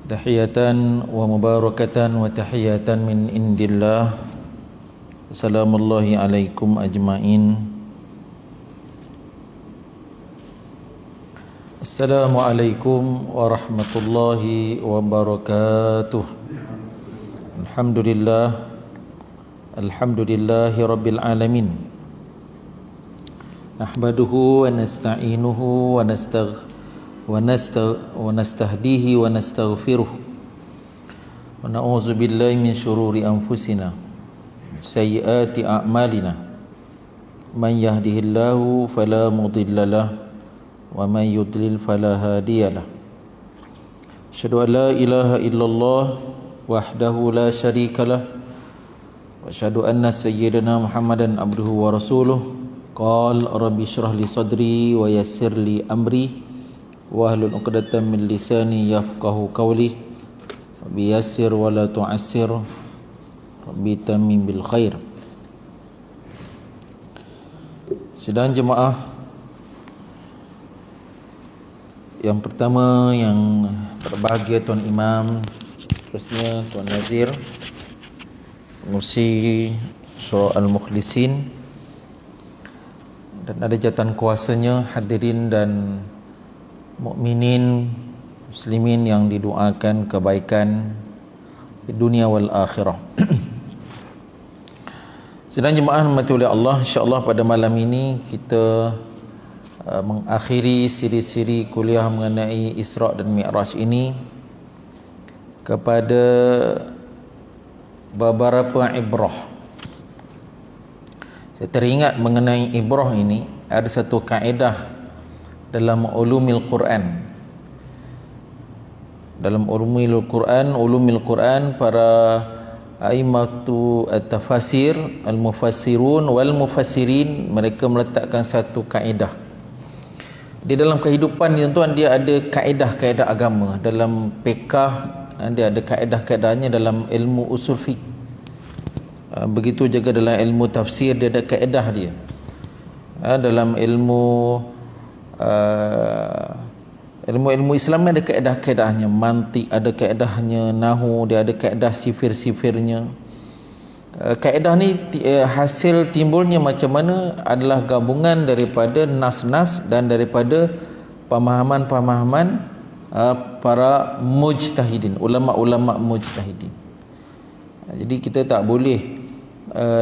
Tahiyatan wa mubarakatan wa tahiyatan min indillah. Assalamullahi alaikum ajma'in. Assalamualaikum warahmatullahi wabarakatuh. Alhamdulillah. Alhamdulillahi rabbil alamin. Nahmaduhu wa nasta'inuhu wa nastahdihi wa nastaghfiruh wa na'udzu billahi min syururi anfusina sayyiati a'malina man yahdihillahu fala mudhillalah wa man yudlil fala hadiyalah. Asyhadu an la ilaha illallah wahdahu la syarikalah wa asyhadu anna sayyidana Muhammadan abduhu wa rasuluh. Qala rabbi shrah li sadri wa yassir li amri wahlul 'uqdatam min lisani yafqahu qawli rabbi yassir wa la tu'assir rabbi tamim bil khair. Sidang jemaah yang pertama yang berbahagia Tuan Imam, seterusnya Tuan Nazir pengurusi Surah Al-Mukhlisin, dan ada jawatan kuasanya, hadirin dan mukminin muslimin yang didoakan kebaikan di dunia wal akhirah. Sedang jemaah rahmati oleh Allah, insya-Allah pada malam ini kita mengakhiri siri-siri kuliah mengenai Isra' dan Mi'raj ini kepada beberapa ibrah. Saya teringat mengenai ibrah ini, ada satu kaedah dalam ulumil Quran. Dalam ulumil Quran, para a'immatu at-tafasir, al-mufassirun wal mufassirin, mereka meletakkan satu kaedah. Di dalam kehidupan ni tuan, dia ada kaedah-kaedah agama. Dalam fiqh dia ada kaedah-kaedahnya, dalam ilmu usul fiqh. Begitu juga dalam ilmu tafsir dia ada kaedah dia. Dalam ilmu Islam ada kaedah-kaedahnya, mantik ada kaedahnya, nahu dia ada kaedah sifir-sifirnya. Kaedah ni hasil timbulnya macam mana adalah gabungan daripada nas-nas dan daripada pemahaman-pemahaman para mujtahidin, ulama-ulama mujtahidin. Jadi kita tak boleh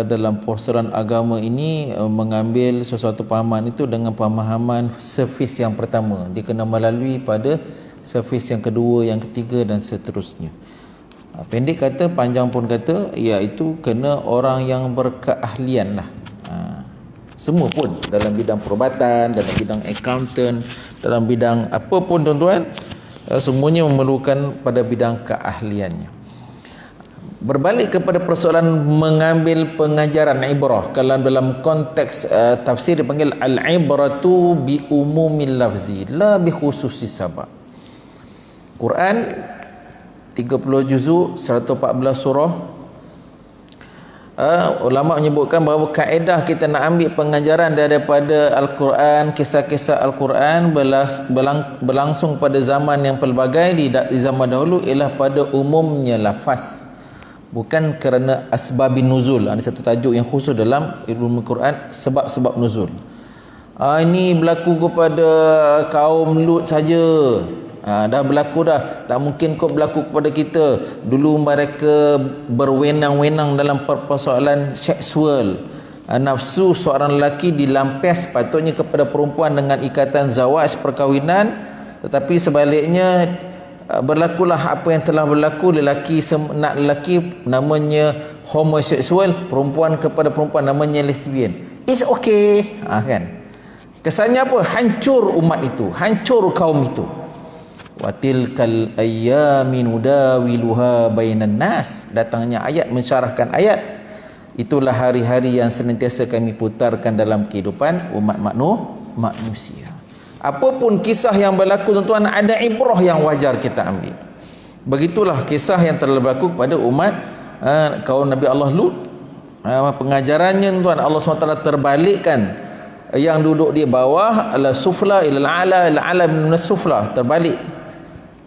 dalam persoalan agama ini mengambil sesuatu pemahaman itu dengan pemahaman servis yang pertama. Dia kena melalui pada servis yang kedua, yang ketiga dan seterusnya. Pendek kata, panjang pun kata, iaitu kena orang yang berkeahlian lah. Semua pun, dalam bidang perubatan, dalam bidang accountant, dalam bidang apa pun tuan-tuan, semuanya memerlukan pada bidang keahliannya. Berbalik kepada persoalan mengambil pengajaran ibrah, kalau dalam konteks tafsir dipanggil al-ibratu bi umumil lafzi la bi khususis sabab. Quran 30 juzuk, 114 surah. Ulama menyebutkan bahawa kaedah kita nak ambil pengajaran daripada Al-Quran, kisah-kisah Al-Quran berlangsung pada zaman yang pelbagai di zaman dahulu ialah pada umumnya lafaz, bukan kerana asbabin nuzul. Ada satu tajuk yang khusus dalam ilmu Quran, sebab-sebab nuzul. Ini berlaku kepada kaum Lut saja. Dah berlaku dah. Tak mungkin kau berlaku kepada kita. Dulu mereka berwenang-wenang dalam persoalan seksual. Nafsu seorang lelaki dilampias patutnya kepada perempuan dengan ikatan zawaj, perkahwinan, tetapi sebaliknya berlakulah apa yang telah berlaku. Lelaki nak lelaki namanya homoseksual, perempuan kepada perempuan namanya lesbian. It's okay, kan? Kesannya apa? Hancur umat itu, hancur kaum itu. Wa tilkal ayyamin nudawiluha bainan nas. Datangnya ayat mensyarahkan ayat. Itulah hari-hari yang senantiasa kami putarkan dalam kehidupan umat manusia. Apapun kisah yang berlaku tuan-tuan, ada ibrah yang wajar kita ambil. Begitulah kisah yang telah berlaku kepada umat kaum Nabi Allah Lut. Pengajarannya tuan, Allah SWT terbalikkan. Yang duduk di bawah ala sufla ilal ala, ala min sufla, terbalik.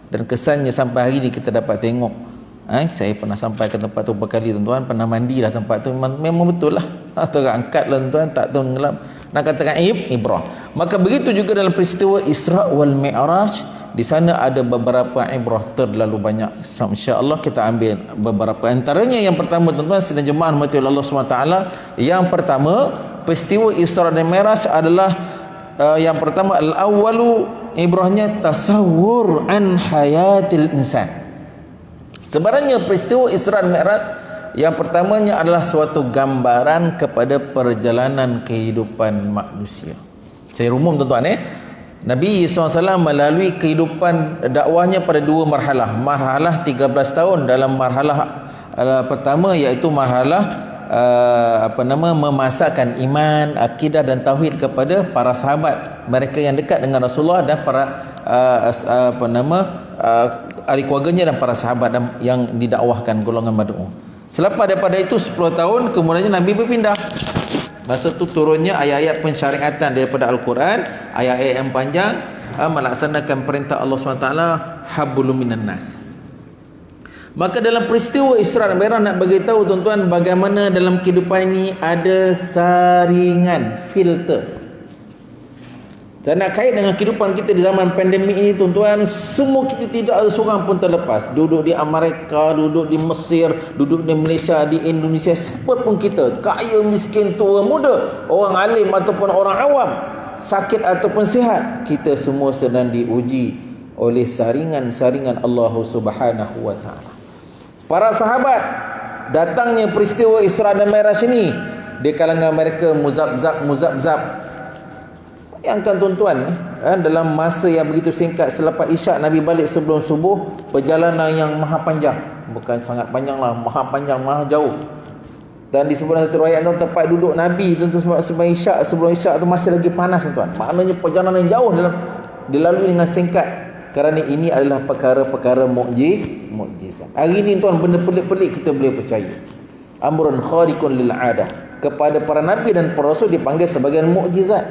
Dan kesannya sampai hari ni kita dapat tengok. Saya pernah sampai ke tempat tu berkali tuan-tuan, pernah mandi lah tempat tu, memang betul lah. Terang angkat lah tuan-tuan, tak tenggelam. Nak katakan ibrah. Maka begitu juga dalam peristiwa Isra' wal Mi'raj, di sana ada beberapa ibrah terlalu banyak. Insya-Allah kita ambil beberapa antaranya. Yang pertama tuan-tuan sidang jemaah rahmati Allah SWT, yang pertama peristiwa Isra' dan Mi'raj adalah yang pertama al-awwalu, ibrahnya tasawwur an hayatil insan. Sebenarnya peristiwa Isra' dan Mi'raj yang pertamanya adalah suatu gambaran kepada perjalanan kehidupan manusia. Saya umum tuan-tuan Nabi SAW melalui kehidupan dakwahnya pada dua marhalah. Marhalah 13 tahun. Dalam marhalah pertama iaitu marhalah memasakkan iman, akidah dan tauhid kepada para sahabat, mereka yang dekat dengan Rasulullah dan para ahli keluarganya dan para sahabat yang didakwahkan golongan mad'u. Selepas daripada itu 10 tahun kemudiannya Nabi berpindah. Masa tu turunnya ayat-ayat pensyariatan daripada Al-Quran, ayat-ayat yang panjang, melaksanakan perintah Allah SWT, hablum minan nas. Maka dalam peristiwa Isra' dan Mi'raj nak beritahu tuan-tuan bagaimana dalam kehidupan ini ada saringan, filter. Dan nak kait dengan kehidupan kita di zaman pandemik ini tuan-tuan, semua kita tidak ada seorang pun terlepas. Duduk di Amerika, duduk di Mesir, duduk di Malaysia, di Indonesia, siapa pun kita, kaya, miskin, tua, muda, orang alim ataupun orang awam, sakit ataupun sihat, kita semua sedang diuji oleh saringan-saringan Allah Subhanahu wa taala. Para sahabat, datangnya peristiwa Isra' dan Mi'raj ini, di kalangan mereka muzabzab. Bayangkan tuan-tuan, dalam masa yang begitu singkat selepas Isyak, Nabi balik sebelum subuh, perjalanan yang maha panjang, bukan sangat panjang lah, maha panjang, maha jauh. Dan di sebuah satu riwayat tu, tempat duduk Nabi tuan-tuan sebelum Isyak tu masih lagi panas tuan-tuan. Maknanya perjalanan yang jauh dilalui dengan singkat. Kerana ini adalah perkara-perkara mukjizat. Hari ini tuan, benda pelik-pelik kita boleh percaya. Amrun khariqun lil 'adah. Kepada para nabi dan para rasul dipanggil sebagai mukjizat.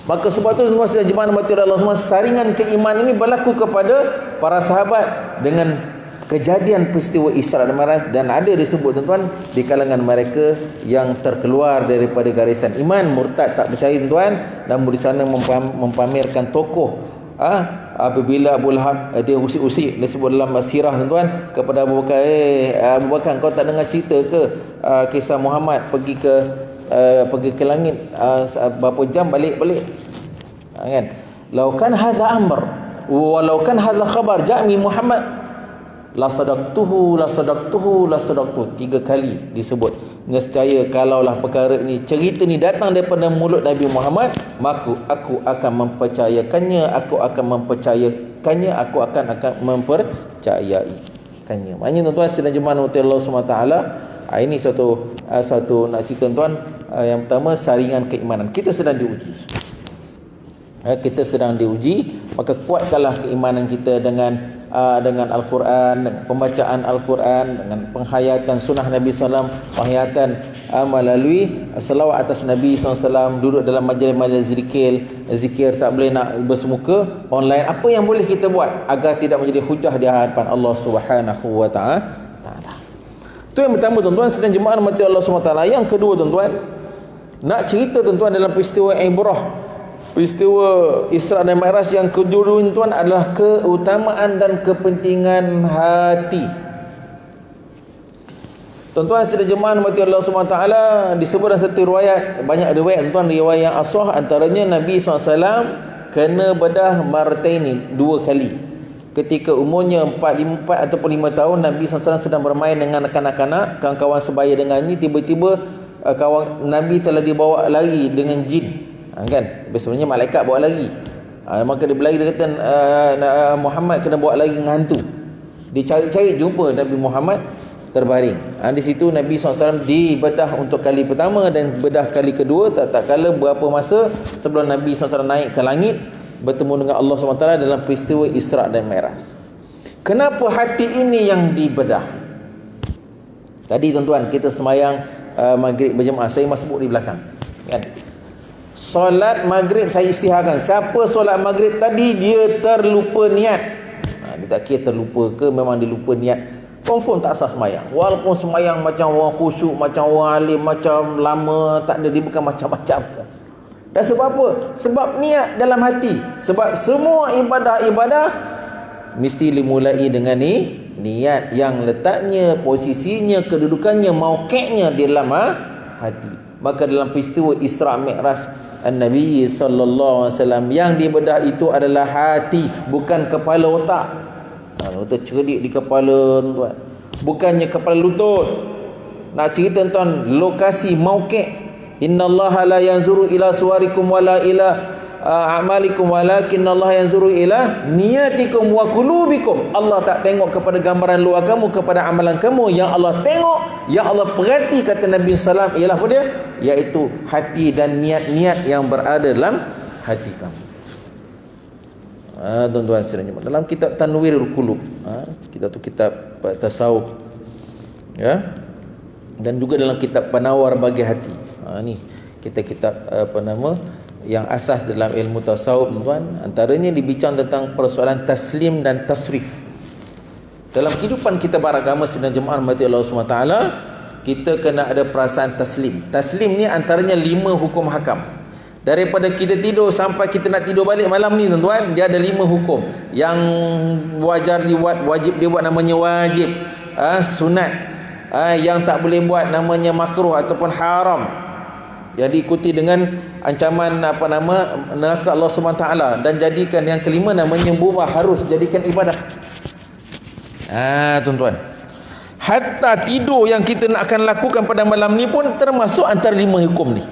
Maka sebab tu semua jemaah mati Allah semua, saringan keimanan ini berlaku kepada para sahabat dengan kejadian peristiwa Isra' dan Mi'raj, dan ada disebut tuan-tuan di kalangan mereka yang terkeluar daripada garisan iman, murtad, tak percaya tuan-tuan, namun di sana mempamerkan tokoh. Apabila Abu Lahab dia usik-usik, disebut dalam sirah tuan-tuan, kepada Abu Bakar, Abu Bakar, kau tak dengar cerita ke kisah Muhammad pergi ke langit berapa jam balik kan? Lau kan hadza amr walau kan hadza khabar ja'mi Muhammad la sadaqtuhu 3 kali disebut. Nescaya kalaulah perkara ini, cerita ni datang daripada mulut Nabi Muhammad, maka aku akan mempercayakannya, aku akan mempercayaikannya. Maknanya tuan-tuan sedang jemaah Allah SWT, ini satu nak cerita tuan-tuan. Yang pertama, saringan keimanan. Kita sedang diuji, maka kuatkanlah keimanan kita dengan Al-Quran, dengan pembacaan Al-Quran, dengan penghayatan sunnah Nabi SAW, penghayatan melalui selawat atas Nabi SAW, duduk dalam majlis-majlis zikir, tak boleh nak bersemuka online. Apa yang boleh kita buat agar tidak menjadi hujah di hadapan Allah Subhanahu wa taala. Itu yang pertama tuan-tuan sedang jemaah mati Allah SWT. Yang kedua tuan-tuan, nak cerita tuan-tuan dalam peristiwa ibrah, peristiwa Isra' dan Mi'raj yang kedua tuan adalah keutamaan dan kepentingan hati. Tuan-tuan sedang jemaah mati Allah SWT, disebut dalam satu riwayat, banyak riwayat tuan-tuan, riwayat yang asah, antaranya Nabi SAW kena bedah martaini, 2 kali. Ketika umurnya 4 ataupun 5 tahun, Nabi SAW sedang bermain dengan kanak-kanak, kawan-kawan sebaya dengannya, tiba-tiba kawan Nabi telah dibawa lari dengan jin, kan? Sebenarnya malaikat bawa lari, maka dia berlari, dia kata Muhammad kena bawa lari dengan hantu. Dia cari jumpa Nabi Muhammad terbaring. Di situ Nabi SAW dibedah untuk kali pertama dan bedah kali kedua, tak kala berapa masa sebelum Nabi SAW naik ke langit bertemu dengan Allah SWT dalam peristiwa Isra' dan Mi'raj. Kenapa hati ini yang dibedah? Tadi tuan-tuan kita semayang maghrib berjemaah, saya masbuk di belakang, kan? Solat maghrib saya istiharkan. Siapa solat maghrib tadi dia terlupa niat, Dia tak kira terlupa ke, memang dia lupa niat, confirm tak sah semayang. Walaupun semayang macam orang khusyuk, macam orang alim, macam lama, tak ada, dia bukan macam-macam. Dan sebab apa? Sebab niat dalam hati. Sebab semua ibadah-ibadah mesti dimulai dengan niat yang letaknya, posisinya, kedudukannya, mauqifnya di dalam hati. Maka dalam peristiwa Isra' Mi'raj An-Nabi sallallahu alaihi wasallam, yang dibedah itu adalah hati, bukan kepala otak. Otak cerdik di kepala, tuan. Bukannya kepala lutut. Nak cerita tuan, lokasi mauqif. Innallaha la yanzuru ila suwarikum wala ila a'malikum walakinallaha yanzuru ila niyatikum wa qulubikum. Allah tak tengok kepada gambaran luar kamu, kepada amalan kamu. Yang Allah tengok, yang Allah perhati, kata Nabi sallallahu alaihi wasallam, ialah apa dia? Iaitu hati dan niat-niat yang berada dalam hati kamu. Tuan-tuan sekalian, dalam kitab Tanwirul Qulub, kita tu kitab tasawuf, ya, dan juga dalam kitab Penawar Bagi Hati. Ni kita kitab yang asas dalam ilmu tasawuf, tuan. Antaranya dibincang tentang persoalan taslim dan tasrif. Dalam kehidupan kita beragama sidang jemaah mati Allah SWT, kita kena ada perasaan taslim. Taslim ni antaranya 5 hukum hakam. Daripada kita tidur sampai kita nak tidur balik malam ni, tuan-tuan, dia ada 5 hukum. Yang wajar dibuat, wajib dibuat, namanya wajib. Sunat, yang tak boleh buat namanya makruh ataupun haram, yang diikuti dengan ancaman neraka Allah SWT. Dan jadikan yang kelima namanya mubah, harus jadikan ibadah. Tuan-tuan, hatta tidur yang kita nak akan lakukan pada malam ni pun termasuk antara 5 hukum ni.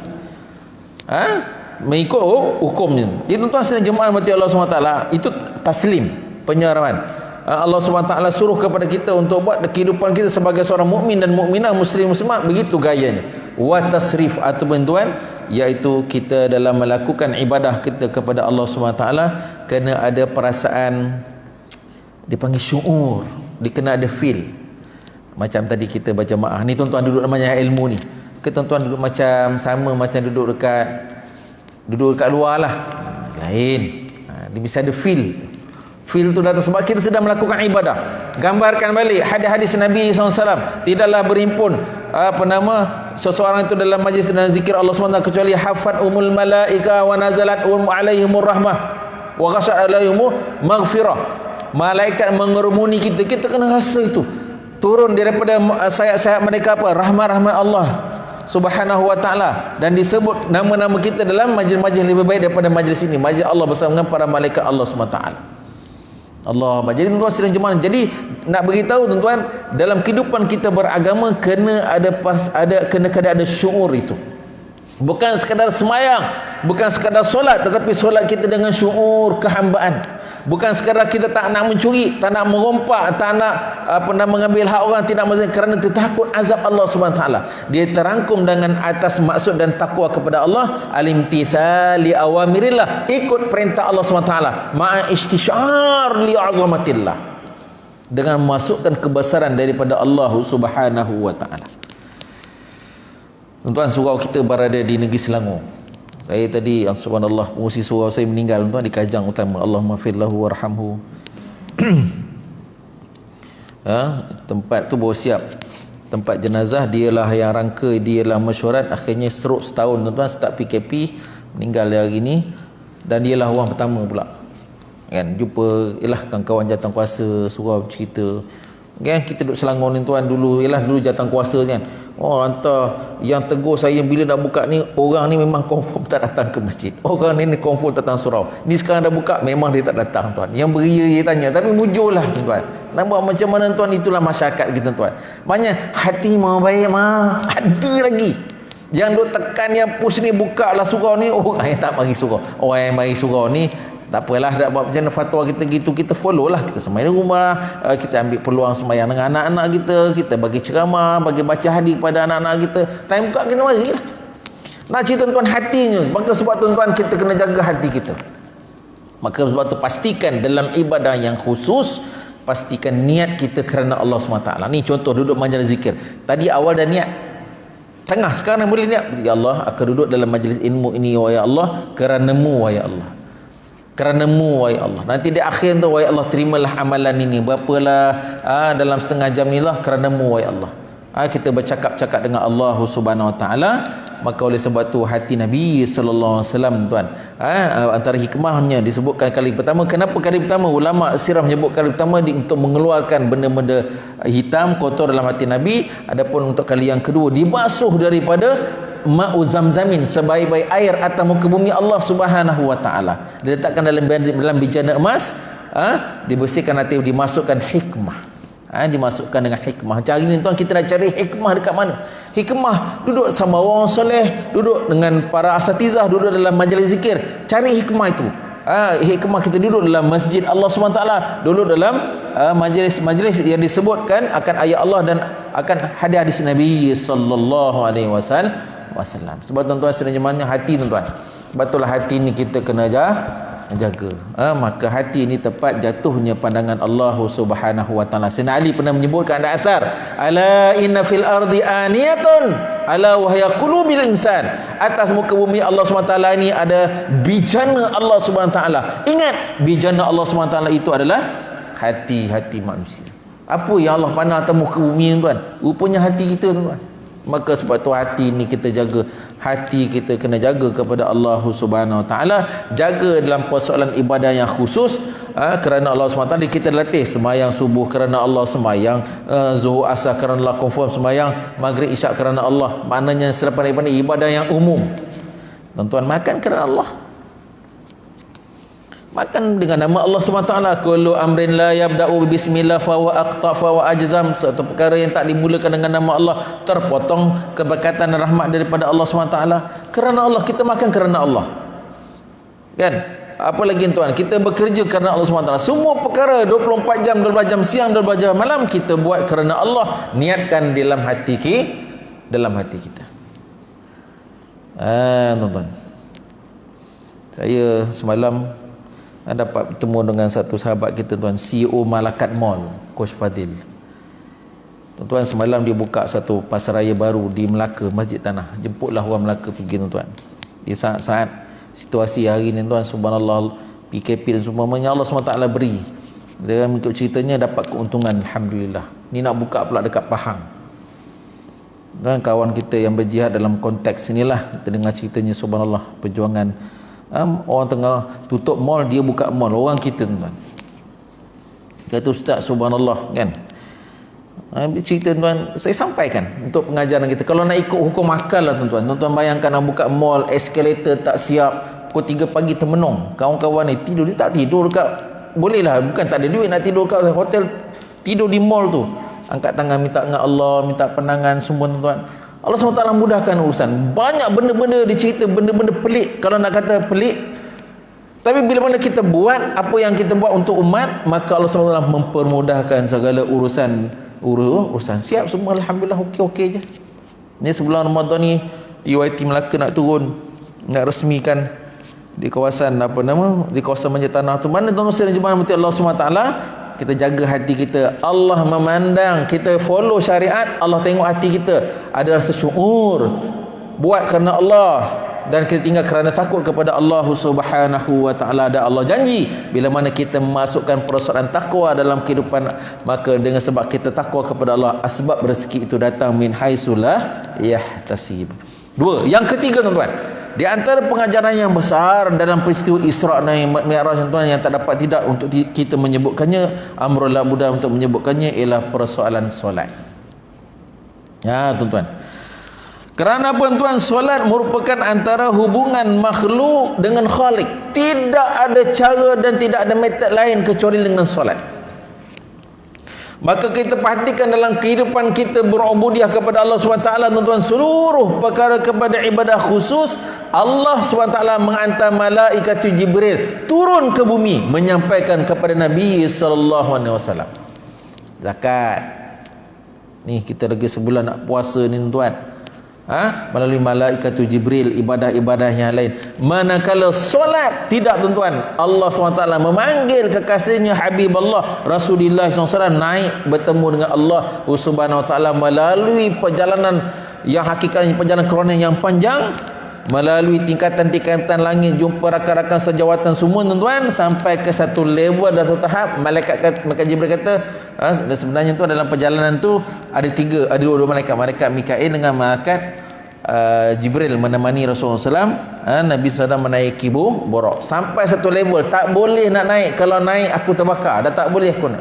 Mengikut hukumnya. Jadi tuan-tuan sedang jemaah mati Allah SWT, itu taslim, penyerahan. Allah SWT suruh kepada kita untuk buat kehidupan kita sebagai seorang mukmin dan mukminah, muslim muslimat, begitu gayanya. Wa tasrif ataupun tuan, iaitu kita dalam melakukan ibadah kita kepada Allah SWT kena ada perasaan, dipanggil syuur, dia kena ada feel. Macam tadi kita berjemaah ni, tuan-tuan duduk namanya ilmu ni, ke tuan-tuan duduk macam sama macam duduk dekat luar lah, lain. Dia bisa ada feel. Feel tu datang sebab kita sedang melakukan ibadah. Gambarkan balik hadis-hadis Nabi SAW, tidaklah berhimpun seseorang itu dalam majlis dan zikir Allah SWT kecuali hafat umul malaika wa nazalat alaihimur rahmah wa ghashat alaihimur maghfirah. Malaikat mengerumuni kita, kita kena rasa itu turun daripada sayap-sayap mereka rahmat-rahmat Allah Subhanahu wa ta'ala, dan disebut nama-nama kita dalam majlis-majlis lebih baik daripada majlis ini, majlis Allah bersama dengan para malaikat Allah SWT. Allah. Jadi tuan-tuan sedang jemaah, jadi nak beritahu tuan-tuan, dalam kehidupan kita beragama kena ada syuur itu. Bukan sekadar semayang, bukan sekadar solat, tetapi solat kita dengan syuur kehambaan. Bukan sekadar kita tak nak mencuri, tak nak merompak, tak nak mengambil hak orang, tidak maksudnya kerana takut azab Allah SWT. Dia terangkum dengan atas maksud dan takwa kepada Allah, alimtisali awamirillah, ikut perintah Allah SWT, ma'a istisyar li azamatillah, dengan memasukkan kebesaran daripada Allah Subhanahu wa ta'ala. Tuan-tuan, surau kita berada di negeri Selangor. Saya tadi, subhanallah, pengurusi surau saya meninggal, tuan, di Kajang Utama. Allahumma firlahu warhamhu. Tempat tu baru siap. Tempat jenazah, dialah yang rangka, dialah mesyuarat. Akhirnya stroke setahun, tuan-tuan, start PKP, meninggal hari ni. Dan dialah orang pertama pula, kan, jumpa ialah kawan-kawan jawatankuasa surau cerita, kan, kita duduk Selangor ni, tuan, dulu jawatankuasa, kan, hantar yang tegur saya bila dah buka ni, orang ni memang confirm tak datang ke masjid, orang ni confirm datang surau ni, sekarang dah buka memang dia tak datang, tuan. Yang beria dia tanya, tapi mujurlah, tuan. Nampak macam mana, tuan? Itulah masyarakat kita, tuan. Banyak hati mau baik mah ada lagi yang duk tekan, yang push ni, buka lah surau ni, orang yang tak mari surau, orang yang mari surau ni tak apalah, dah buat macam fatwa kita gitu, kita follow lah, kita sembahyang di rumah, kita ambil peluang sembahyang dengan anak-anak kita bagi ceramah, bagi baca hadis kepada anak-anak kita, time buka kita mari lah. Nak cerita, tuan, hatinya. Maka sebab tu, tuan, kita kena jaga hati kita. Maka sebab tu pastikan dalam ibadah yang khusus, pastikan niat kita kerana Allah SWT. Ni contoh duduk majlis zikir, tadi awal dah niat, tengah sekarang boleh niat, ya Allah, aku duduk dalam majlis ilmu ini, wahai Allah, kerana-Mu, wahai Allah. kerana-Mu wahai Allah. Nanti di akhir tu, wahai Allah, terimalah amalan ini, berapalah dalam setengah jam inilah kerana-Mu wahai Allah. Kita bercakap-cakap dengan Allah Subhanahu Wa Taala. Maka oleh sebab tu hati Nabi sallallahu alaihi wasallam, tuan, antara hikmahnya disebutkan kali pertama. Kenapa kali pertama? Ulama sirah menyebut kali pertama untuk mengeluarkan benda-benda hitam kotor dalam hati Nabi. Adapun untuk kali yang kedua, dibasuh daripada ma'u zamzamin, sebaik-baik air atas muka bumi Allah Subhanahu Wa Taala. Diletakkan dalam bijana emas, dibersihkan hati, dimasukkan hikmah. Dimasukkan dengan hikmah. Macam hari ni tuan, kita nak cari hikmah dekat mana? Hikmah duduk sama orang soleh, duduk dengan para asatizah, duduk dalam majlis zikir. Cari hikmah itu. Hikmah kita duduk dalam masjid Allah SWT, duduk dalam majlis-majlis yang disebutkan akan ayat Allah dan akan hadis Nabi sallallahu alaihi wasallam. Sebab tuan-tuan, sebenarnya hati tuan-tuan, betullah hati ni kita kena jaga. Maka hati ini tepat jatuhnya pandangan Allah Subhanahu Wa Taala. Sayyidina Ali pernah menyebutkan ada asar, ala inna fil ardi aniyatun ala wahya qulubil insan. Atas muka bumi Allah SWT ini ada bijana Allah SWT. Ingat, bijana Allah SWT itu adalah hati-hati manusia. Apa yang Allah pandang atas muka bumi, tuan? Rupanya hati kita, tuan. Maka sebab tu hati ni kita jaga. Hati kita kena jaga kepada Allah Subhanahu Wa Taala. Jaga dalam persoalan ibadah yang khusus, kerana Allah SWT. Kita latih sembahyang subuh kerana Allah, sembahyang zuhur asar kerana Allah, confirm sembahyang maghrib isyak kerana Allah. Maknanya selepas daripada ibadah yang umum. Tuan-tuan, makan kerana Allah, makan dengan nama Allah SWT. Kullu amrin la yabda'u bismillah fa wa aqta fa wa ajzam. Satu perkara yang tak dimulakan dengan nama Allah, terpotong keberkatan dan rahmat daripada Allah SWT. Kerana Allah, kita makan kerana Allah, kan? Apa lagi, tuan? Kita bekerja kerana Allah SWT. Semua perkara 24 jam, 12 jam siang, 12 jam malam, kita buat kerana Allah. Niatkan dalam hati kita. Tuan-tuan, saya semalam dapat bertemu dengan satu sahabat kita, tuan, CEO Malakat Mall, Coach Fadil. Tuan-tuan, semalam dia buka satu pasaraya baru di Melaka, Masjid Tanah. Jemputlah orang Melaka pergi, tuan-tuan. Di saat-saat situasi hari ni, tuan, subhanallah, PKP dan semuanya Allah SWT beri. Dia untuk ceritanya dapat keuntungan, alhamdulillah. Ni nak buka pula dekat Pahang. Dan kawan kita yang berjihad dalam konteks inilah, kita dengar ceritanya, subhanallah, perjuangan. Orang tengah tutup mall, dia buka mall. Orang kita, tuan, kata ustaz, subhanallah, kan, cerita, tuan, saya sampaikan untuk pengajaran kita. Kalau nak ikut hukum akal lah, tuan-tuan. Tuan-tuan bayangkan nak buka mall, eskalator tak siap, pukul 3 pagi termenung, kawan-kawan ni tidur. Dia tak tidur dekat, boleh lah, bukan tak ada duit nak tidur kat hotel, tidur di mall tu, angkat tangan minta dengan Allah, minta penangan semua, tuan-tuan. Allah SWT mudahkan urusan. Banyak benda-benda dicerita, benda-benda pelik, kalau nak kata pelik. Tapi bila mana kita buat apa yang kita buat untuk umat, maka Allah SWT mempermudahkan segala urusan. Siap semua, alhamdulillah, okey-okey je. Ni sebelum Ramadan ni, TYT Melaka nak turun, nak resmikan di kawasan di kawasan Masjid Tanah tu. Mana tuan-tuan dan jemaah mati Allah SWT, kita jaga hati kita. Allah memandang kita follow syariat, Allah tengok hati kita ada rasa syukur, buat kerana Allah, dan kita tinggal kerana takut kepada Allah Subhanahu Wa Taala. Dan Allah janji, bila mana kita memasukkan persoalan takwa dalam kehidupan, maka dengan sebab kita takwa kepada Allah, asbab rezeki itu datang min haitsulah yahtasib. Dua, yang ketiga, tuan-tuan, di antara pengajaran yang besar dalam peristiwa Isra dan Mi'raj, tuan, yang tak dapat tidak untuk kita menyebutkannya, amrul la budda untuk menyebutkannya, ialah persoalan solat. Ya, tuan-tuan. Kerana apa, tuan? Solat merupakan antara hubungan makhluk dengan Khalik. Tidak ada cara dan tidak ada metod lain kecuali dengan solat. Maka kita perhatikan dalam kehidupan kita berubudiah kepada Allah SWT, tuan-tuan, seluruh perkara kepada ibadah khusus, Allah SWT menghantar malaikat Jibril turun ke bumi menyampaikan kepada Nabi SAW. Zakat ni, kita lagi sebulan nak puasa ni, tuan, melalui malaikat Jibril, ibadah-ibadah yang lain. Manakala solat, tidak, tuan-tuan, Allah SWT memanggil kekasihnya Habib Allah Rasulullah SAW naik bertemu dengan Allah Subhanahu Wa Taala melalui perjalanan yang hakikatnya perjalanan kronik yang panjang. melalui tingkatan-tingkatan langit, jumpa rakan-rakan sejawatan semua tuan-tuan, sampai ke satu level dan satu tahap malaikat Jibril kata sebenarnya tu dalam perjalanan tu ada dua malaikat Mikail dengan malaikat Jibril menemani Rasulullah SAW. Nabi SAW menaiki buraq sampai satu level tak boleh nak naik. Kalau naik aku terbakar, dah tak boleh aku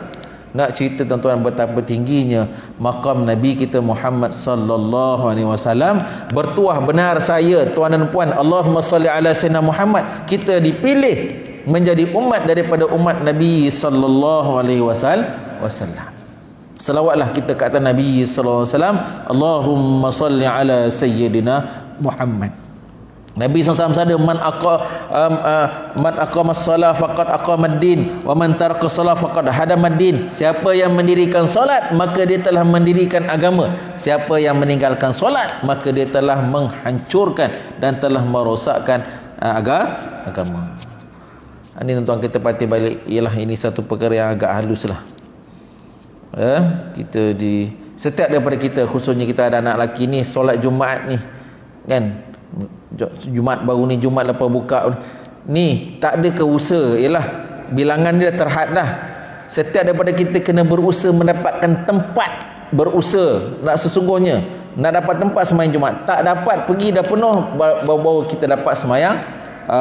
nak cerita tuan-tuan betapa tingginya maqam Nabi kita Muhammad sallallahu alaihi wasallam. Bertuah benar saya tuan dan puan, Allahumma salli ala sayyidina Muhammad, kita dipilih menjadi umat daripada umat Nabi sallallahu alaihi wasallam. Selawatlah kita ke atas Nabi sallallahu alaihi wasallam. Allahumma salli ala sayyidina Muhammad. Nabi SAW ada man aqamas salah faqad aqamad-din wa man taraka salah faqad hadamad-din. Siapa yang mendirikan solat maka dia telah mendirikan agama. Siapa yang meninggalkan solat maka dia telah menghancurkan dan telah merosakkan agama. Ini tuan-tuan kita perhati balik, ialah ini satu perkara yang agak halus lah. Setiap daripada kita, khususnya kita ada anak lelaki ni, solat Jumaat ni kan, Jumaat baru ni, Jumaat lepas buka ni, tak ada ke usaha, ialah bilangan dia terhad dah. Setiap daripada kita kena berusaha mendapatkan tempat berusaha, nak sesungguhnya nak dapat tempat sembahyang Jumaat, tak dapat, pergi dah penuh, baru kita dapat sembahyang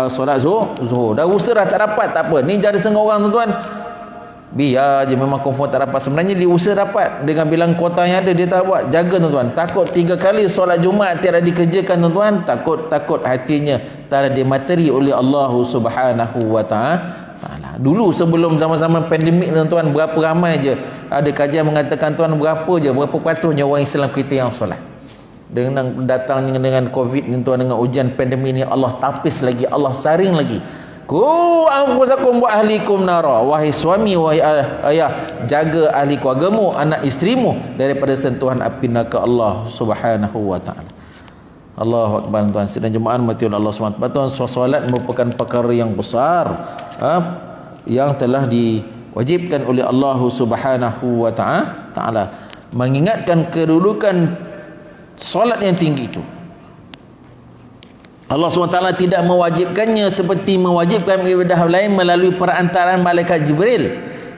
solat zuhur. Dah usaha dah tak dapat, tak apa, ni jadi setengah orang tuan-tuan, biar je memang confirm tak dapat, sebenarnya dia usaha dapat dengan bilang kuota yang ada, dia tak buat. Jaga tuan-tuan, takut 3 kali solat Jumaat tiada dikerjakan tuan-tuan, takut hatinya tak ada dimateri oleh Allah Subhanahu wa ta'ala. Dulu sebelum zaman-zaman pandemik tuan-tuan, berapa ramai je, ada kajian mengatakan tuan, berapa peratusnya orang Islam kita yang solat. Dengan datangnya dengan Covid ni tuan, dengan ujian pandemik ni, Allah tapis lagi, Allah saring lagi. Ku anfusakum wa ahlikum nara, wahai suami, wahai ayah, jaga ahli keluargamu, anak isterimu daripada sentuhan api neraka Allah Subhanahu wa taala. Allahu akbar tuan. Sidang jemaah mati Allah SWT. Tuan, solat merupakan perkara yang besar yang telah diwajibkan oleh Allah Subhanahu wa taala. Mengingatkan kedudukan solat yang tinggi itu. Allah SWT tidak mewajibkannya seperti mewajibkan ibadah lain melalui perantaraan malaikat Jibril.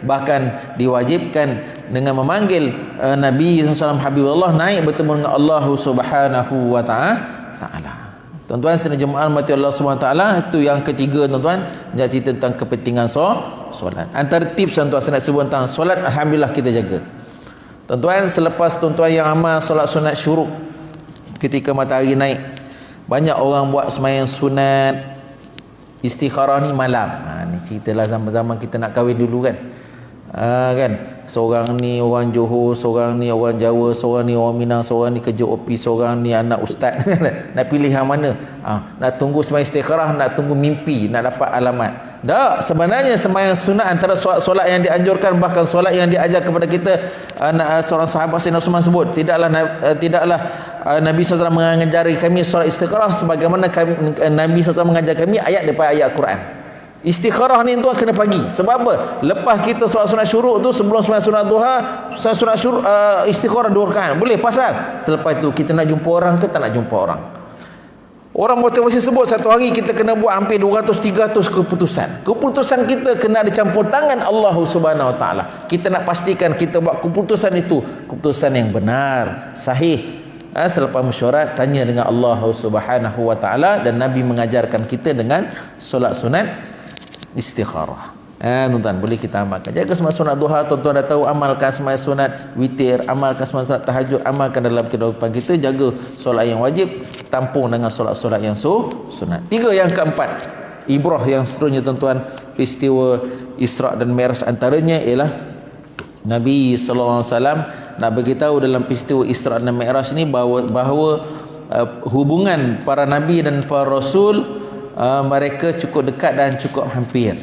Bahkan diwajibkan dengan memanggil Nabi SAW Habibullah naik bertemu dengan Allah Subhanahu wa ta'ala. Tuan-tuan sedang jemaah mati Allah SWT, itu yang ketiga tuan-tuan, dia cerita tentang kepentingan solat. Antara tips tuan-tuan saya nak sebut tentang solat, alhamdulillah kita jaga. Tuan-tuan, selepas tuan-tuan yang amal solat sunat syuruk ketika matahari naik, banyak orang buat sembahyang sunat istikharah ni malam. Ni ceritalah zaman-zaman kita nak kahwin dulu kan. Kan, seorang ni orang Johor, seorang ni orang Jawa, seorang ni orang Minang, seorang ni kerja OP, seorang ni anak ustaz. Nak pilih yang mana? Nak tunggu sembahyang istikharah, nak tunggu mimpi, nak dapat alamat. Tak, sebenarnya sembahyang sunat antara solat yang dianjurkan, bahkan solat yang diajar kepada kita, seorang sahabat Sayyidina Uthman sebut, tidaklah Nabi SAW mengajari kami solat istikharah sebagaimana Nabi SAW mengajar kami ayat daripada ayat Quran. Istikharah ni tuan kena pagi. Sebab apa? Lepas kita solat sunat syuruk tu, sebelum sembahyang sunat duha, sunat syuruk, istikharah 2 rakaat. Boleh, pasal selepas itu kita nak jumpa orang ke tak nak jumpa orang. Orang motivasi sebut satu hari kita kena buat hampir 200-300 keputusan. Keputusan kita kena ada campur tangan Allah Subhanahu wa taala. Kita nak pastikan kita buat keputusan itu keputusan yang benar, sahih. Selepas mesyuarat, tanya dengan Allah Subhanahu wa taala, dan Nabi mengajarkan kita dengan solat sunat istikharah. Tuan-tuan, boleh kita amalkan. Jaga sembahyang sunat duha, tuan-tuan dah tahu, amalkan sembahyang sunat witir, amalkan sembahyang sunat tahajud, amalkan dalam kehidupan kita. Jaga solat yang wajib, tampung dengan solat-solat yang sunat. 3 yang keempat, ibrah yang seterusnya tuan-tuan, peristiwa Isra' dan Mi'raj, antaranya ialah Nabi sallallahu alaihi wasallam nak beritahu dalam peristiwa Isra' dan Mi'raj ni bahawa hubungan para nabi dan para rasul, mereka cukup dekat dan cukup hampir.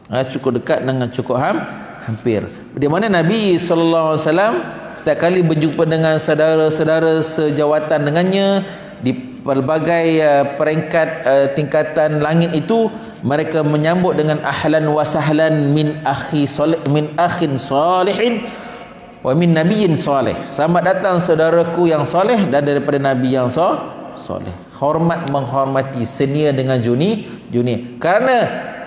Cukup dekat dengan cukup hampir. Di mana Nabi sallallahu alaihi wasallam setiap kali berjumpa dengan saudara-saudara sejawatan dengannya di pelbagai peringkat tingkatan langit itu, mereka menyambut dengan ahlan wa sahlan min akhin salihin wa min nabiyyin salih. Selamat datang saudaraku yang soleh dan daripada nabi yang soleh. hormat menghormati, senia dengan junior. Karena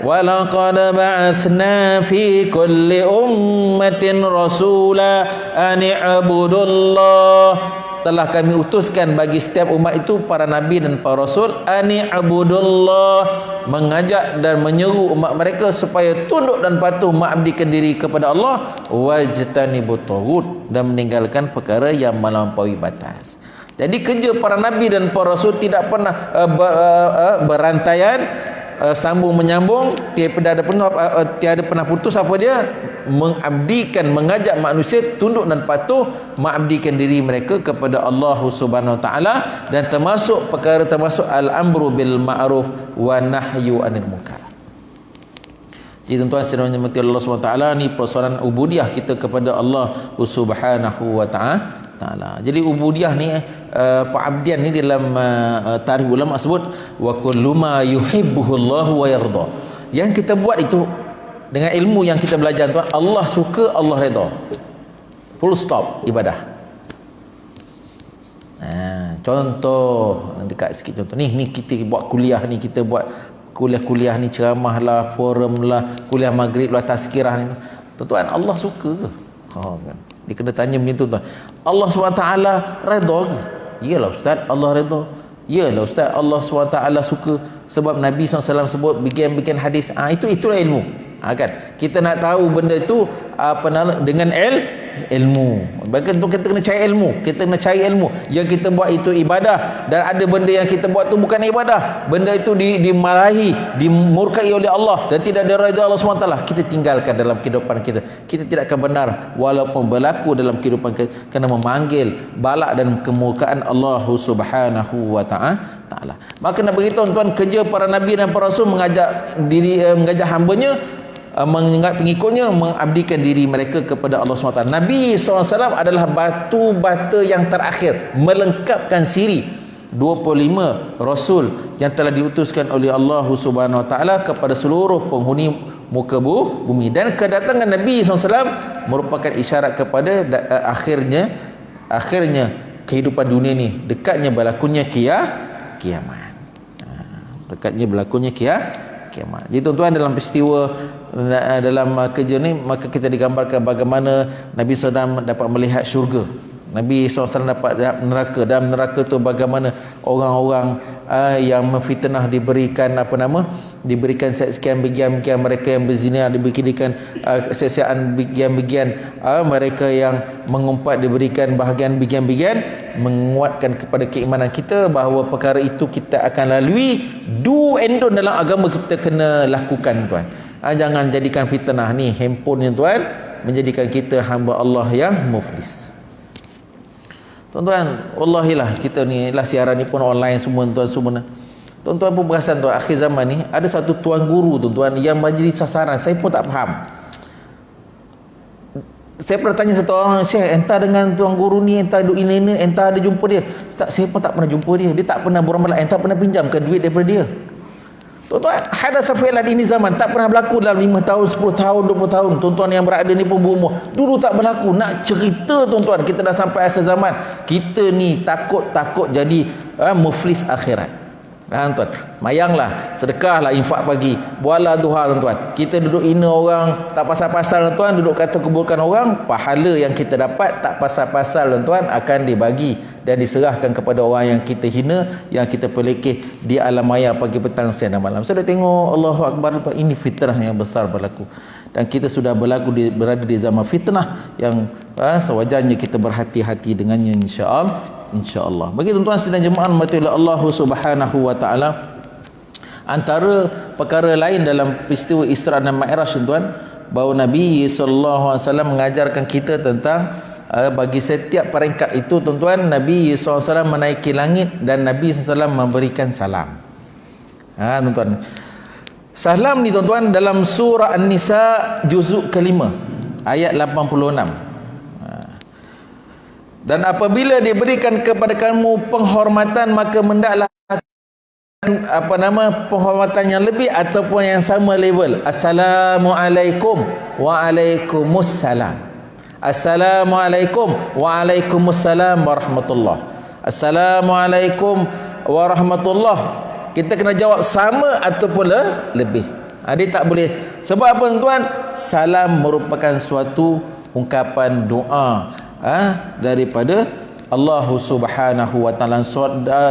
walaqad ba'atsna fi kulli ummatin rasula an i'budullah, telah kami utuskan bagi setiap umat itu para nabi dan para rasul ani abudullah, mengajak dan menyeru umat mereka supaya tunduk dan patuh mengabdikan diri kepada Allah, wajtanibut taghut, dan meninggalkan perkara yang melampaui batas. Jadi kerja para nabi dan para rasul tidak pernah berantaian, sambung menyambung, tiada pernah putus. Apa dia? Mengabdikan, mengajak manusia tunduk dan patuh mengabdikan diri mereka kepada Allah Subhanahu wa taala, dan termasuk al-amru bil ma'ruf wa nahyu anil munkar. Jadi tuan-tuan sekalian yang dirahmati Allah Subhanahu wa taala, ni persoalan ubudiyah kita kepada Allah Subhanahu wa taala. Jadi ubudiyah ni pengabdian ni dalam tarikh ulama sebut wa kullu ma yuhibbuhu Allah wa yarda. Yang kita buat itu dengan ilmu yang kita belajar tuan, Allah suka, Allah redha. Full stop ibadah. Contoh dekat sikit contoh. Ni kita buat kuliah ni, kita buat kuliah ni, ceramah lah, forum lah, kuliah maghrib lah, tazkirah ni. Tuan-tuan, Allah suka ke? Kan? Dia kena tanya macam tu tuan. Allah SWT redha ke? Iyalah ustaz, Allah redha. Iyalah ustaz, Allah SWT suka, sebab Nabi SAW sebut bikin hadis. Itulah ilmu. Kan kita nak tahu benda itu dengan ilmu. Bahkan tu kita kena cari ilmu. Kita kena cari ilmu. Yang kita buat itu ibadah, dan ada benda yang kita buat tu bukan ibadah. Benda itu dimarahi, dimurkai oleh Allah dan tidak diridai Allah SWT. Kita tinggalkan dalam kehidupan kita. Kita tidak akan benar walaupun berlaku dalam kehidupan kita, kena memanggil balak dan kemurkaan Allah Subhanahu wa taala. Maka nak beritahu tuan, kerja para nabi dan para rasul mengajak hambanya, mengingat pengikutnya mengabdikan diri mereka kepada Allah SWT. Nabi SAW adalah batu bata yang terakhir melengkapkan siri 25 rasul yang telah diutuskan oleh Allah Subhanahu Wa Taala kepada seluruh penghuni muka bumi, dan kedatangan Nabi SAW merupakan isyarat kepada akhirnya kehidupan dunia ni, dekatnya berlakunya kiamat. Dekatnya berlakunya kiamat. Jadi tuan-tuan, dalam peristiwa dalam kerja ni, maka kita digambarkan bagaimana Nabi SAW dapat melihat syurga, Nabi SAW dapat neraka, dan neraka tu bagaimana orang-orang yang memfitnah diberikan diberikan sekian bagian mereka yang berzina diberikan seksaan bagian-bagian, mereka yang mengumpat diberikan bahagian-bagian, menguatkan kepada keimanan kita bahawa perkara itu kita akan lalui. Do and don't dalam agama kita kena lakukan tuan. Jangan jadikan fitnah ni handphone ni tuan menjadikan kita hamba Allah yang muflis. Tuan-tuan, wallahilah kita ni lah siaran ni pun online semua tuan semua. Tuan-tuan pun perasan tuan, akhir zaman ni ada satu tuan guru tuan-tuan yang menjadi sasaran. Saya pun tak faham. Saya pernah tanya satu orang, "Syekh, entah dengan tuan guru ni, entah ini, entah ada jumpa dia?" "Ustaz, saya pun tak pernah jumpa dia. Dia tak pernah beramal, entah pernah pinjamkan duit daripada dia." Tuan-tuan, hadas fi'lan ini zaman tak pernah berlaku dalam 5 tahun, 10 tahun, 20 tahun. Tuan-tuan yang berada ni pun berumur. Dulu tak berlaku. Nak cerita tuan-tuan, kita dah sampai akhir zaman. Kita ni takut jadi muflis akhirat. Tuan, mayanglah, sedekahlah, infak pagi, buatlah duha tuan-tuan. Kita duduk hina orang tak pasal-pasal tuan-tuan, duduk kata kuburkan orang, pahala yang kita dapat tak pasal-pasal tuan-tuan akan dibagi dan diserahkan kepada orang yang kita hina, yang kita pelekeh di alam maya pagi, petang, siang dan malam. Saya dah tengok, Allahu Akbar tuan, ini fitnah yang besar berlaku. Dan kita sudah berada di zaman fitnah yang sewajarnya kita berhati-hati dengannya, insya-Allah. Bagi tuan-tuan sedang jemaah mati oleh Allah Subhanahu wa taala, antara perkara lain dalam peristiwa Isra dan Mi'raj tuan, bahawa Nabi sallallahu alaihi wasallam mengajarkan kita tentang bagi setiap peringkat itu tuan-tuan, Nabi sallallahu alaihi wasallam menaiki langit dan Nabi sallallahu alaihi wasallam memberikan salam. Tuan-tuan, salam ni tuan-tuan dalam surah An-Nisa juzuk ke-5 ayat 86. Dan apabila diberikan kepada kamu penghormatan, maka hendaklah penghormatan yang lebih ataupun yang sama level. Assalamualaikum Waalaikumsalam. Assalamualaikum Waalaikumsalam warahmatullah. Assalamualaikum wa rahmatullah. Kita kena jawab sama ataupun lebih. Dia tak boleh. Sebab apa tuan? Salam merupakan suatu ungkapan doa daripada Allah Subhanahu wa taala.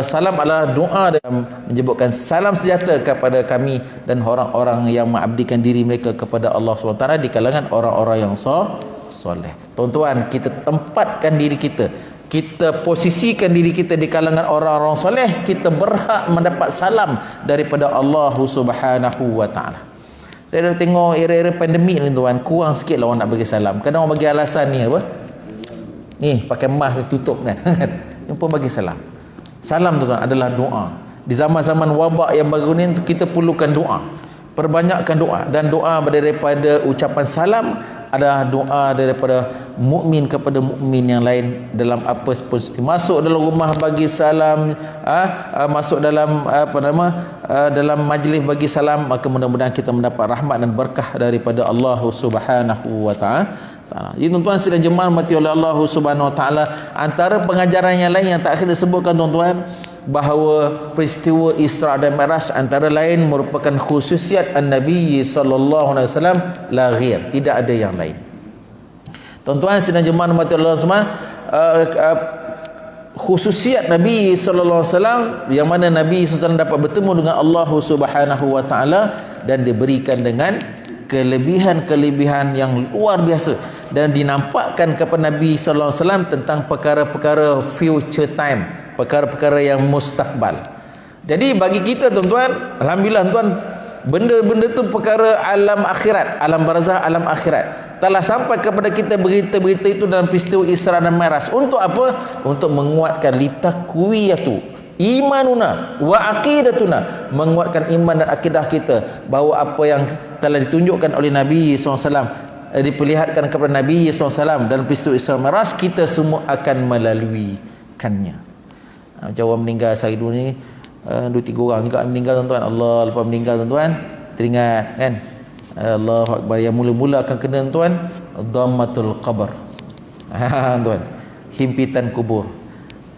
Salam adalah doa dan menyebutkan salam sejahtera kepada kami dan orang-orang yang mengabdikan diri mereka kepada Allah Subhanahu wa taala di kalangan orang-orang yang soleh. Tuan-tuan, kita tempatkan diri kita, kita posisikan diri kita di kalangan orang-orang soleh, kita berhak mendapat salam daripada Allah Subhanahu wa taala. Saya dah tengok era-era pandemik ni tuan, kurang sikit lah orang nak bagi salam. Kadang orang bagi alasan ni apa? Ni pakai mask tutup kan. Ni pun bagi salam. Salam tuan adalah doa. Di zaman-zaman wabak yang baru ni kita perlukan doa. Perbanyakkan doa, dan doa daripada ucapan salam adalah doa daripada mukmin kepada mukmin yang lain dalam apa pun. Masuk dalam rumah bagi salam, masuk dalam dalam majlis bagi salam, maka mudah-mudahan kita mendapat rahmat dan berkah daripada Allah Subhanahu wa taala. Jadi tuan-tuan sidang jemaah mati oleh Allah Subhanahu wa taala, antara pengajaran yang lain yang tak akhir disebutkan tuan-tuan, bahawa peristiwa Isra dan Mi'raj antara lain merupakan khususiat An-Nabi sallallahu alaihi wasallam la ghair, tidak ada yang lain. Tuan-tuan sidang jemaah mati Allah semua, khususiat Nabi sallallahu alaihi wasallam yang mana Nabi sallallahu alaihi wasallam dapat bertemu dengan Allah Subhanahu wa taala dan diberikan dengan kelebihan-kelebihan yang luar biasa, dan dinampakkan kepada Nabi sallallahu alaihi wasallam tentang perkara-perkara future time, perkara-perkara yang mustakbal. Jadi bagi kita tuan-tuan, alhamdulillah tuan, benda-benda tu perkara alam akhirat, alam barzah, alam akhirat. Telah sampai kepada kita berita-berita itu dalam peristiwa Isra dan Mi'raj. Untuk apa? Untuk menguatkan litakwiyatu imanuna wa aqidatuna, menguatkan iman dan akidah kita, bahawa apa yang telah ditunjukkan oleh Nabi SAW, diperlihatkan kepada Nabi SAW dalam peristiwa Isra Mi'raj, kita semua akan melaluikannya. Macam orang meninggal sehari dulu ni, 2-3 orang juga meninggal tuan-tuan. Allah, lepas meninggal tuan-tuan, teringat kan, Allahu Akbar, yang mula-mula akan kena tuan, dhammatul qabr, tuan, himpitan kubur.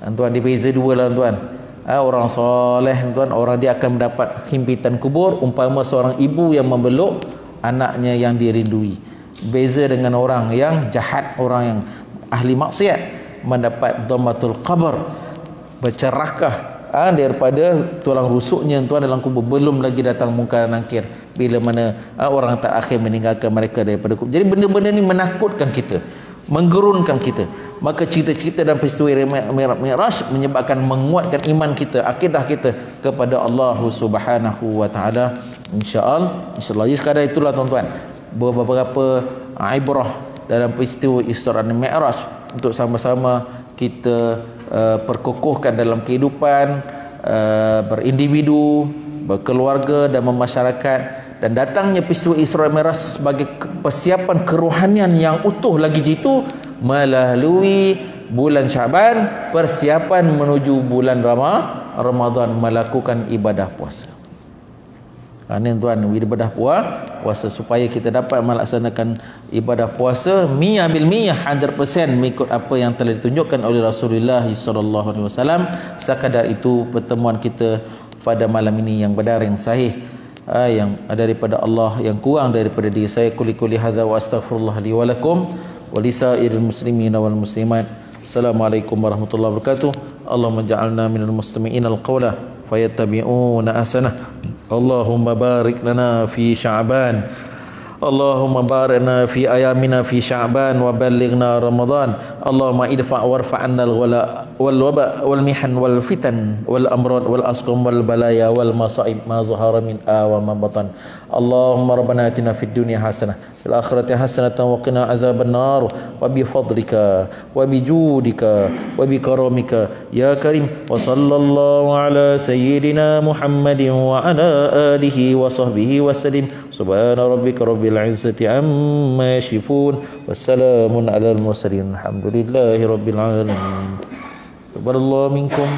Tuan, dia beza dua lah tuan. Orang soleh tuan, orang dia akan mendapat himpitan kubur umpama seorang ibu yang memeluk anaknya yang dirindui. Beza dengan orang yang jahat, orang yang ahli maksiat, mendapat dhammatul qabr, bercerakah daripada tulang rusuknya tuan dalam kubur, belum lagi datang munkar dan nakir bila mana orang terakhir meninggalkan mereka daripada kubur. Jadi benda-benda ni menakutkan kita, menggerunkan kita. Maka cerita-cerita dan peristiwa Mi'raj menyebabkan menguatkan iman kita, akidah kita kepada Allah Subhanahu wa taala, insya-Allah. Jadi sekadar itulah tuan-tuan, beberapa ibrah dalam peristiwa Isra dan Mi'raj untuk sama-sama kita perkukuhkan dalam kehidupan berindividu, berkeluarga dan bermasyarakat. Dan datangnya peristiwa Isra Mi'raj sebagai persiapan kerohanian yang utuh lagi jitu melalui bulan Syaban, persiapan menuju bulan Ramadan, melakukan ibadah puasa. Ini tuan, ibadah puasa supaya kita dapat melaksanakan ibadah puasa miyah bil miyah, 100% mengikut apa yang telah ditunjukkan oleh Rasulullah sallallahu alaihi wasallam. Sekadar itu pertemuan kita pada malam ini yang benar, yang sahih, yang daripada Allah, yang kurang daripada diri saya. Qul hadza wa astaghfirullah li wa lakum wa lisairil muslimin wal muslimat. Assalamualaikum warahmatullahi wabarakatuh. Allahumma ja'alna minal mustami'in al-qawla fayattabi'una ahsanah. Allahumma barik lana fi Sya'ban. Allahumma barikna fi ayamina fi Sya'ban wa ballighna Ramadan. Allahumma idfa' warfa' 'anna al-wala wal waba wal mihan wal fitan wal amrad wal asqam wal balaya wal masa'ib ma zahara min wa ma batan. Allahumma rabbana atina fid dunya hasanah fil akhirati hasanatan wa qina adzaban nar wa bi fadlika wa bi judika wa bi karamika ya karim. Wa sallallahu ala sayyidina Muhammadin wa ala alihi wa sahbihi wa sallim. Subhana rabbika rabbil izzati amma yasifun wassalamun alal mursalin alhamdulillahi rabbil alamin. Taqabbalallahu minkum.